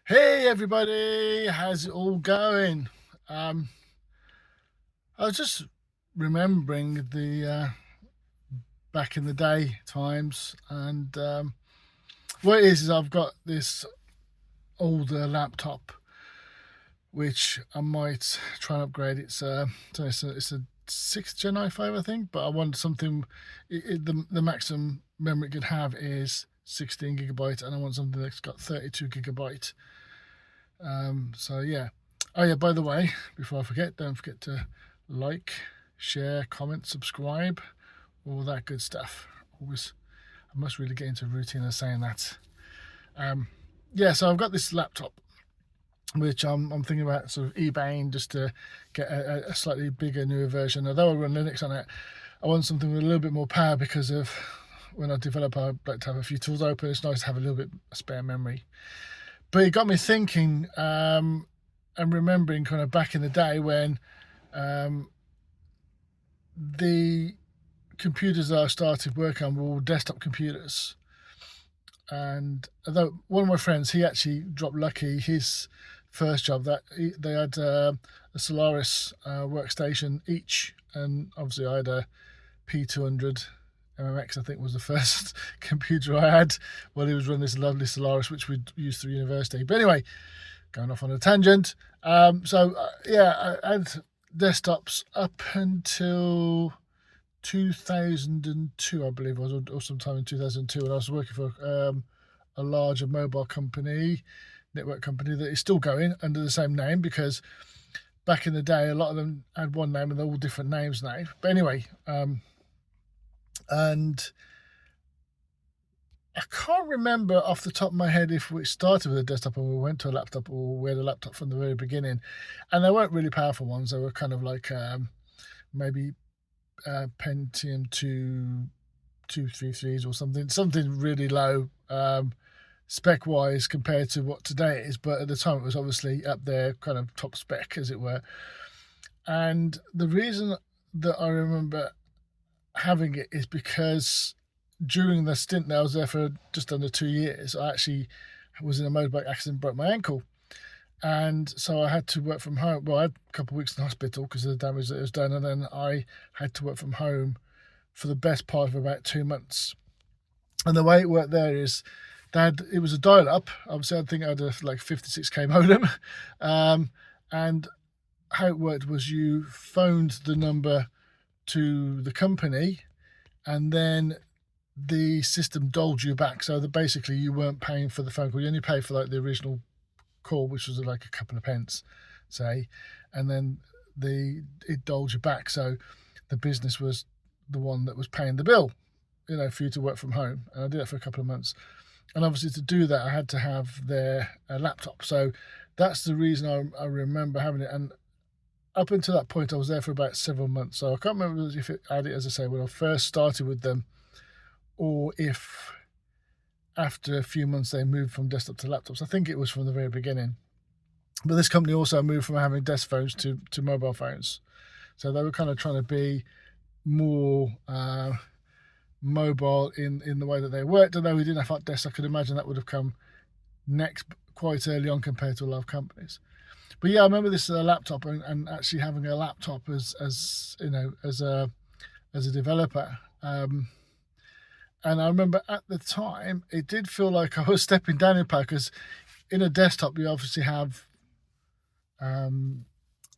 Hey everybody, how's it all going? Um, I was just remembering the back in the day times, and what it is I've got this older laptop which I might try and upgrade. It's a sixth gen i5, I think, but I want something. The maximum memory it can have is 16 gigabyte, and I want something that's got 32 gigabyte. So yeah. Oh yeah, by the way, before I forget, don't forget to like, share, comment, subscribe, all that good stuff. Always, I must really get into a routine of saying that. Um, yeah, so I've got this laptop, which I'm thinking about sort of eBaying just to get a slightly bigger, newer version. Although I run Linux on it, I want something with a little bit more power because of when I develop, I like to have a few tools open. It's nice to have a little bit of spare memory. But it got me thinking, and remembering kind of back in the day when um, the computers that I started working on were all desktop computers. And although one of my friends, he actually dropped lucky, his first job they had a Solaris workstation each, and obviously I had a P200 MMX, I think was the first computer I had while he was running this lovely Solaris, which we'd used through university. But anyway, going off on a tangent. Yeah, I had desktops up until 2002, I believe it was, or sometime in 2002, and I was working for a larger mobile company, network company that is still going under the same name because back in the day, a lot of them had one name and they're all different names now. But anyway, and I can't remember off the top of my head if we started with a desktop and we went to a laptop, or we had a laptop from the very beginning. And they weren't really powerful ones. They were kind of like maybe Pentium 233s or something really low spec wise compared to what today is. But at the time, it was obviously up there, kind of top spec, as it were. And the reason that I remember having it is because during the stint that I was there for just under 2 years, I actually was in a motorbike accident, broke my ankle. And so I had to work from home. Well, I had a couple of weeks in hospital because of the damage that was done. And then I had to work from home for the best part of about 2 months. And the way it worked there is it was a dial up. Obviously, I think I had a like 56K modem. And how it worked was you phoned the number to the company, and then the system doled you back, so that basically you weren't paying for the phone call. You only paid for like the original call, which was like a couple of pence, say, and then it doled you back. So the business was the one that was paying the bill, for you to work from home. And I did it for a couple of months. And obviously, to do that, I had to have their laptop. So that's the reason I remember having it. And up until that point, I was there for about several months. So I can't remember if it had it, as I say, when I first started with them, or if after a few months they moved from desktop to laptops. I think it was from the very beginning. But this company also moved from having desk phones to mobile phones. So they were kind of trying to be more mobile in the way that they worked. Although we didn't have hot desks, I could imagine that would have come next quite early on compared to a lot of companies. But yeah, I remember this laptop, and actually having a laptop as a developer. And I remember at the time, it did feel like I was stepping down in power because in a desktop, you obviously have,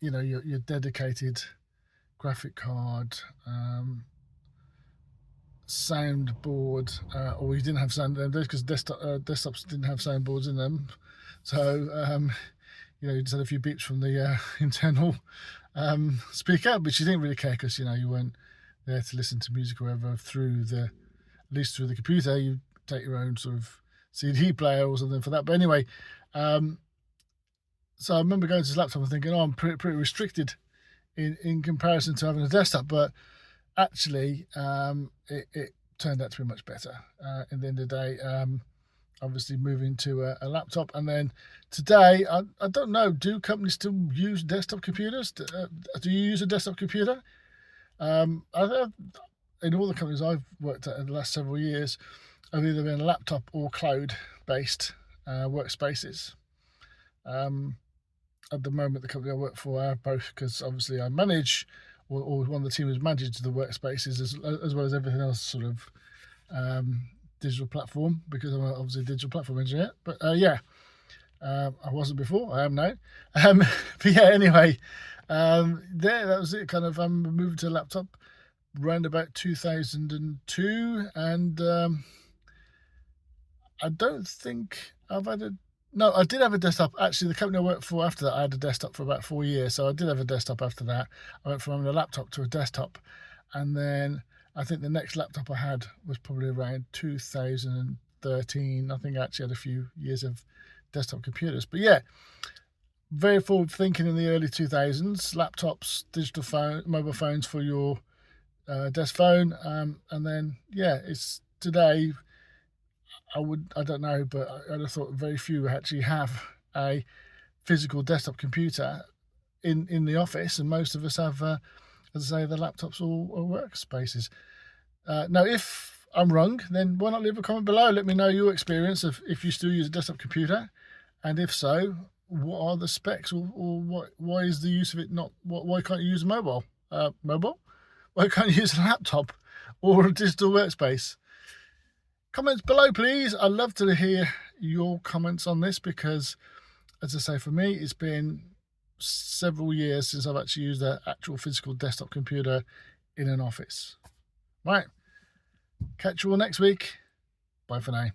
your dedicated graphic card, soundboard, or you didn't have sound because desktops didn't have soundboards in them. So, you just had a few beeps from the internal speaker, but you didn't really care because, you weren't there to listen to music or whatever at least through the computer. You take your own sort of CD player or something for that. But anyway, so I remember going to this laptop and thinking, I'm pretty restricted in comparison to having a desktop. But actually, it turned out to be much better. In the end of the day, obviously moving to a laptop. And then today, I don't know, do companies still use desktop computers? Do you use a desktop computer? In all the companies I've worked at in the last several years, I've either been laptop or cloud-based workspaces. At the moment, the company I work for, I have both, because obviously I manage, or one of the team has managed the workspaces as well as everything else, sort of digital platform, because I'm obviously a digital platform engineer. But yeah, I wasn't before, I am now. But yeah, anyway, that was it. Kind of, I'm moving to a laptop around about 2002, and I don't think I've had a. No, I did have a desktop. Actually, the company I worked for after that, I had a desktop for about 4 years. So I did have a desktop after that. I went from having a laptop to a desktop. And then I think the next laptop I had was probably around 2013. I think I actually had a few years of desktop computers. But yeah, very forward thinking in the early 2000s. Laptops, digital phone, mobile phones for your desk phone. And then, yeah, it's today. I don't know, but I'd have thought very few actually have a physical desktop computer in the office, and most of us have, as I say, the laptops or workspaces. Now, if I'm wrong, then why not leave a comment below? Let me know your experience of if you still use a desktop computer, and if so, what are the specs, or why is the use of it not? Why can't you use a mobile? Why can't you use a laptop or a digital workspace? Comments below, please. I'd love to hear your comments on this, because, as I say, for me, it's been several years since I've actually used an actual physical desktop computer in an office. Right. Catch you all next week. Bye for now.